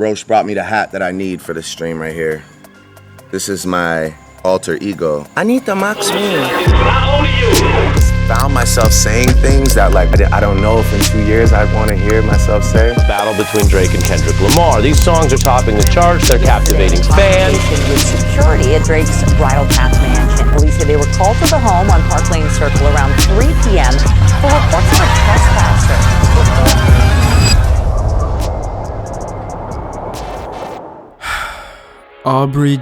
Roche brought me the hat that I need for the stream right here. This is my alter ego. I need the Max I just found myself saying things that like I don't know if in 2 years I'd want to hear myself say. Battle between Drake and Kendrick Lamar. These songs are topping the charts. They're captivating fans. With security at Drake's Bridal Path mansion. Police say they were called to the home on Park Lane Circle around 3 p.m. for reports of a trespasser. Aubrey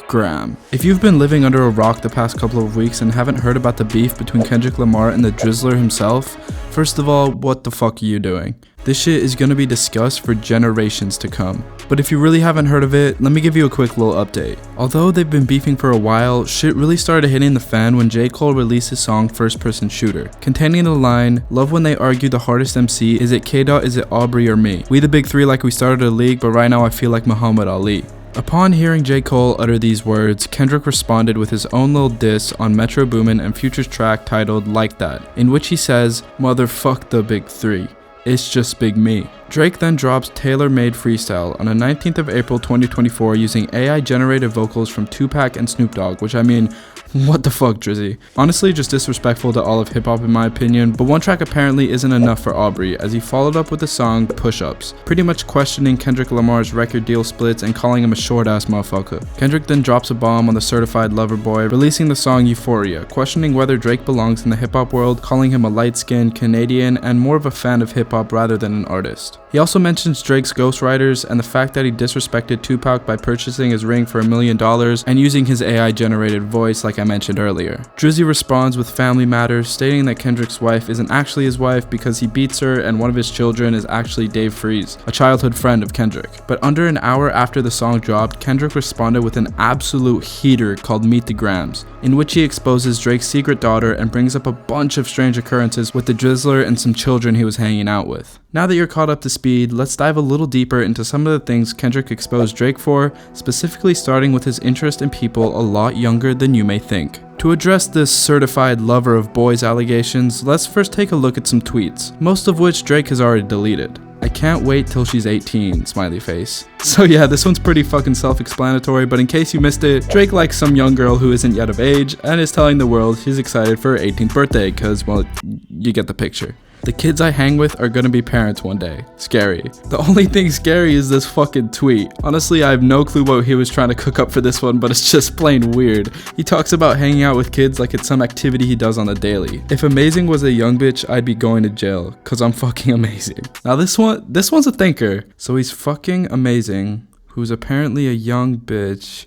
Graham. If you've been living under a rock the past couple of weeks and haven't heard about the beef between Kendrick Lamar and the Drizzler himself, first of all, what the fuck are you doing? This shit is gonna be discussed for generations to come. But if you really haven't heard of it, let me give you a quick little update. Although they've been beefing for a while, shit really started hitting the fan when J. Cole released his song First Person Shooter, containing the line, "Love when they argue the hardest MC, is it K-Dot, is it Aubrey or me? We the big three like we started a league, but right now I feel like Muhammad Ali." Upon hearing J. Cole utter these words, Kendrick responded with his own little diss on Metro Boomin and Future's track titled Like That, in which he says, "Motherfuck the big three. It's just big me." Drake then drops Tailor-Made Freestyle on the 19th of April 2024 using AI-generated vocals from Tupac and Snoop Dogg, which I mean, what the fuck, Drizzy? Honestly, just disrespectful to all of hip-hop in my opinion, but one track apparently isn't enough for Aubrey, as he followed up with the song Push-Ups, pretty much questioning Kendrick Lamar's record deal splits and calling him a short-ass motherfucker. Kendrick then drops a bomb on the Certified Lover Boy, releasing the song Euphoria, questioning whether Drake belongs in the hip-hop world, calling him a light-skinned Canadian and more of a fan of hip-hop rather than an artist. He also mentions Drake's ghostwriters and the fact that he disrespected Tupac by purchasing his ring for $1 million and using his AI-generated voice like I mentioned earlier. Drizzy responds with family matters, stating that Kendrick's wife isn't actually his wife because he beats her and one of his children is actually Dave Freeze, a childhood friend of Kendrick. But under an hour after the song dropped, Kendrick responded with an absolute heater called Meet the Grams, in which he exposes Drake's secret daughter and brings up a bunch of strange occurrences with the Drizzler and some children he was hanging out with. Now that you're caught up to speed, let's dive a little deeper into some of the things Kendrick exposed Drake for, specifically starting with his interest in people a lot younger than you may think. To address this certified lover of boys allegations, let's first take a look at some tweets, most of which Drake has already deleted. "I can't wait till she's 18, smiley face." So yeah, this one's pretty fucking self-explanatory, but in case you missed it, Drake likes some young girl who isn't yet of age and is telling the world he's excited for her 18th birthday, cause well, you get the picture. "The kids I hang with are gonna be parents one day. Scary." The only thing scary is this fucking tweet. Honestly, I have no clue what he was trying to cook up for this one, but it's just plain weird. He talks about hanging out with kids like it's some activity he does on the daily. If amazing was a young bitch, I'd be going to jail, cause I'm fucking amazing. Now this one's a thinker. So he's fucking amazing, who's apparently a young bitch.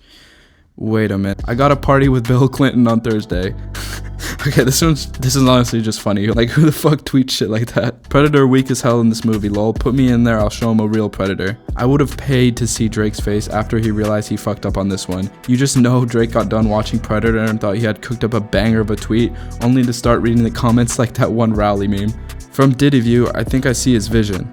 Wait a minute. I got a party with Bill Clinton on Thursday. Okay, this is honestly just funny. Like, who the fuck tweets shit like that? Predator weak as hell in this movie, lol. Put me in there, I'll show him a real predator. I would have paid to see Drake's face after he realized he fucked up on this one. You just know Drake got done watching Predator and thought he had cooked up a banger of a tweet, only to start reading the comments like that one Rowley meme. From Diddy View, I think I see his vision.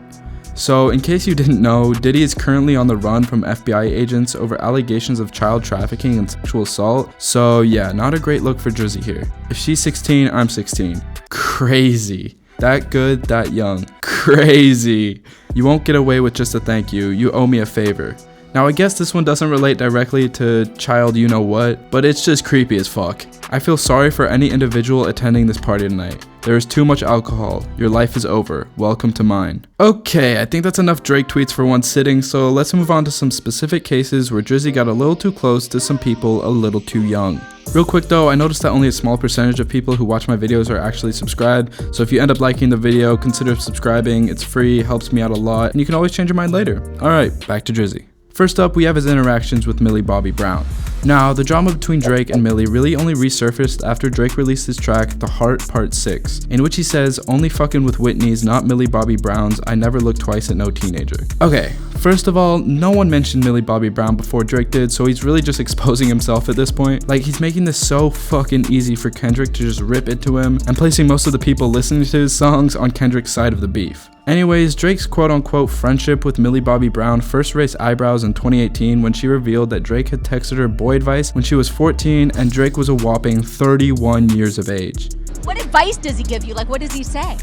So, in case you didn't know, Diddy is currently on the run from FBI agents over allegations of child trafficking and sexual assault. So yeah, not a great look for Drizzy here. If she's 16, I'm 16. Crazy. That good, that young. Crazy. You won't get away with just a thank you. You owe me a favor. Now I guess this one doesn't relate directly to child you know what, but it's just creepy as fuck. I feel sorry for any individual attending this party tonight. There is too much alcohol. Your life is over. Welcome to mine. Okay, I think that's enough Drake tweets for one sitting, so let's move on to some specific cases where Drizzy got a little too close to some people a little too young. Real quick though, I noticed that only a small percentage of people who watch my videos are actually subscribed, so if you end up liking the video, consider subscribing. It's free, helps me out a lot, and you can always change your mind later. Alright, back to Drizzy. First up, we have his interactions with Millie Bobby Brown. Now, the drama between Drake and Millie really only resurfaced after Drake released his track, The Heart Part 6, in which he says, "Only fucking with Whitney's, not Millie Bobby Brown's, I never look twice at no teenager." Okay, first of all, no one mentioned Millie Bobby Brown before Drake did, so he's really just exposing himself at this point. Like, he's making this so fucking easy for Kendrick to just rip into him, and placing most of the people listening to his songs on Kendrick's side of the beef. Anyways, Drake's quote-unquote friendship with Millie Bobby Brown first raised eyebrows in 2018 when she revealed that Drake had texted her boy advice when she was 14 and Drake was a whopping 31 years of age. What did advice does he give you? Like, what does he say?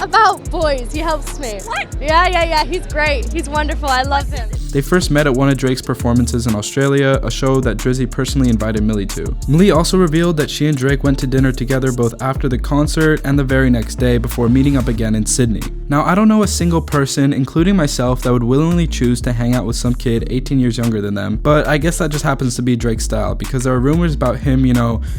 About boys. He helps me. What? Yeah. He's great. He's wonderful. I love him. They first met at one of Drake's performances in Australia, a show that Drizzy personally invited Millie to. Millie also revealed that she and Drake went to dinner together both after the concert and the very next day before meeting up again in Sydney. Now, I don't know a single person, including myself, that would willingly choose to hang out with some kid 18 years younger than them, but I guess that just happens to be Drake's style, because there are rumors about him,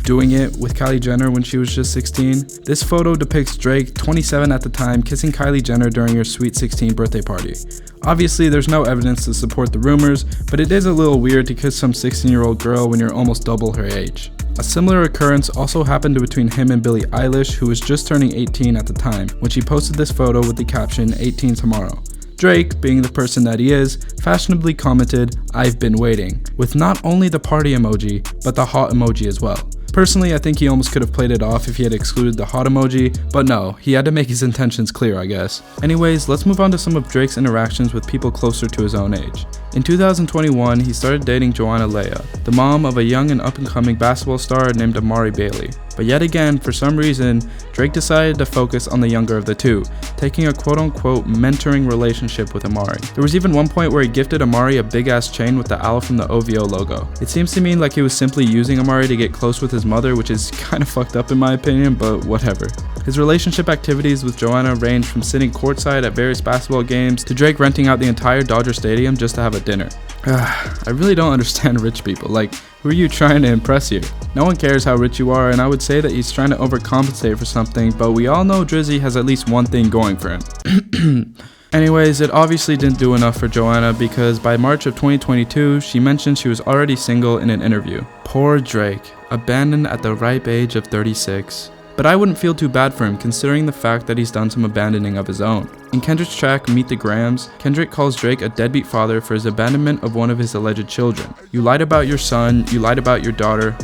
doing it with Kylie Jenner when she was just 16. This photo depicts Drake, 27 at the time, kissing Kylie Jenner during her Sweet 16 birthday party. Obviously, there's no evidence to support the rumors, but it is a little weird to kiss some 16-year-old girl when you're almost double her age. A similar occurrence also happened between him and Billie Eilish, who was just turning 18 at the time, when she posted this photo with the caption, 18 tomorrow. Drake, being the person that he is, fashionably commented, "I've been waiting," with not only the party emoji, but the hot emoji as well. Personally, I think he almost could have played it off if he had excluded the hot emoji, but no, he had to make his intentions clear, I guess. Anyways, let's move on to some of Drake's interactions with people closer to his own age. In 2021, he started dating Johanna Leia, the mom of a young and up-and-coming basketball star named Amari Bailey. But yet again, for some reason, Drake decided to focus on the younger of the two, taking a quote-unquote mentoring relationship with Amari. There was even one point where he gifted Amari a big-ass chain with the owl from the OVO logo. It seems to me like he was simply using Amari to get close with his mother, which is kind of fucked up in my opinion, but whatever. His relationship activities with Johanna ranged from sitting courtside at various basketball games to Drake renting out the entire Dodger Stadium just to have a dinner. I really don't understand rich people. Like, who are you trying to impress here? No one cares how rich you are, and I would say that he's trying to overcompensate for something, but we all know Drizzy has at least one thing going for him. Anyways, it obviously didn't do enough for Johanna, because by March of 2022, she mentioned she was already single in an interview. Poor Drake, abandoned at the ripe age of 36. But I wouldn't feel too bad for him, considering the fact that he's done some abandoning of his own. In Kendrick's track, Meet the Grahams, Kendrick calls Drake a deadbeat father for his abandonment of one of his alleged children. You lied about your son, you lied about your daughter,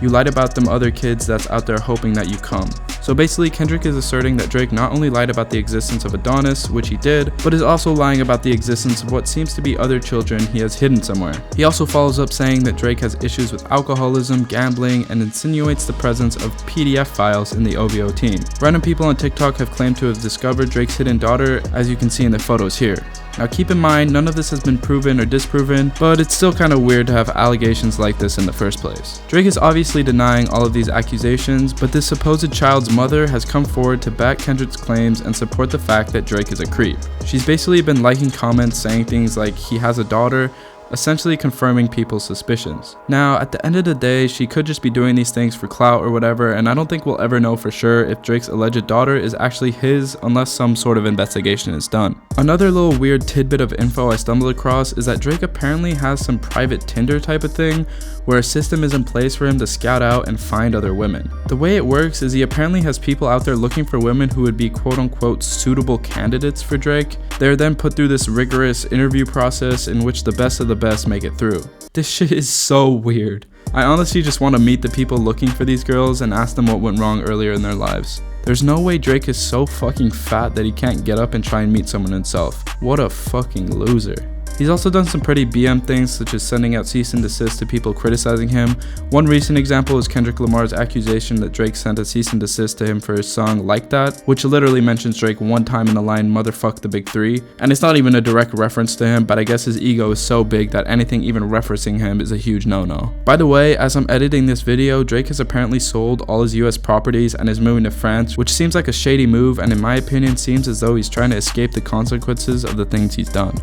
you lied about them other kids that's out there hoping that you come. So basically, Kendrick is asserting that Drake not only lied about the existence of Adonis, which he did, but is also lying about the existence of what seems to be other children he has hidden somewhere. He also follows up saying that Drake has issues with alcoholism, gambling, and insinuates the presence of PDF files in the OVO team. Random people on TikTok have claimed to have discovered Drake's hidden daughter, as you can see in the photos here. Now keep in mind, none of this has been proven or disproven, but it's still kind of weird to have allegations like this in the first place. Drake is obviously denying all of these accusations, but this supposed child's mother has come forward to back Kendrick's claims and support the fact that Drake is a creep. She's basically been liking comments saying things like he has a daughter, essentially confirming people's suspicions. Now, at the end of the day, she could just be doing these things for clout or whatever, and I don't think we'll ever know for sure if Drake's alleged daughter is actually his unless some sort of investigation is done. Another little weird tidbit of info I stumbled across is that Drake apparently has some private Tinder type of thing where a system is in place for him to scout out and find other women. The way it works is he apparently has people out there looking for women who would be quote-unquote suitable candidates for Drake. They're then put through this rigorous interview process in which the best of the best make it through. This shit is so weird. I honestly just want to meet the people looking for these girls and ask them what went wrong earlier in their lives. There's no way Drake is so fucking fat that he can't get up and try and meet someone himself. What a fucking loser. He's also done some pretty BM things, such as sending out cease and desist to people criticizing him. One recent example is Kendrick Lamar's accusation that Drake sent a cease and desist to him for his song Like That, which literally mentions Drake one time in the line "motherfuck the big three," and it's not even a direct reference to him, but I guess his ego is so big that anything even referencing him is a huge no-no. By the way, as I'm editing this video, Drake has apparently sold all his US properties and is moving to France, which seems like a shady move, and in my opinion seems as though he's trying to escape the consequences of the things he's done.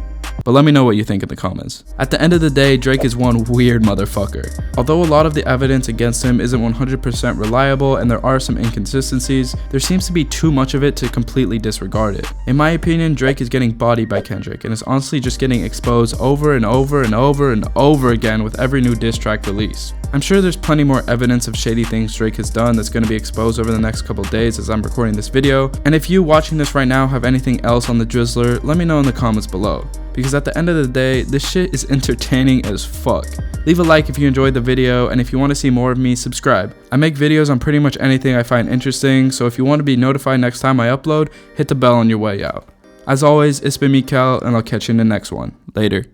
But let me know what you think in the comments. At the end of the day, Drake is one weird motherfucker. Although a lot of the evidence against him isn't 100% reliable and there are some inconsistencies, there seems to be too much of it to completely disregard it. In my opinion, Drake is getting bodied by Kendrick and is honestly just getting exposed over and over and over and over again with every new diss track release. I'm sure there's plenty more evidence of shady things Drake has done that's going to be exposed over the next couple days as I'm recording this video, and if you watching this right now have anything else on the Drizzler, let me know in the comments below. Because at the end of the day, this shit is entertaining as fuck. Leave a like if you enjoyed the video, and if you want to see more of me, subscribe. I make videos on pretty much anything I find interesting, so if you want to be notified next time I upload, hit the bell on your way out. As always, it's been me, Cal, and I'll catch you in the next one. Later.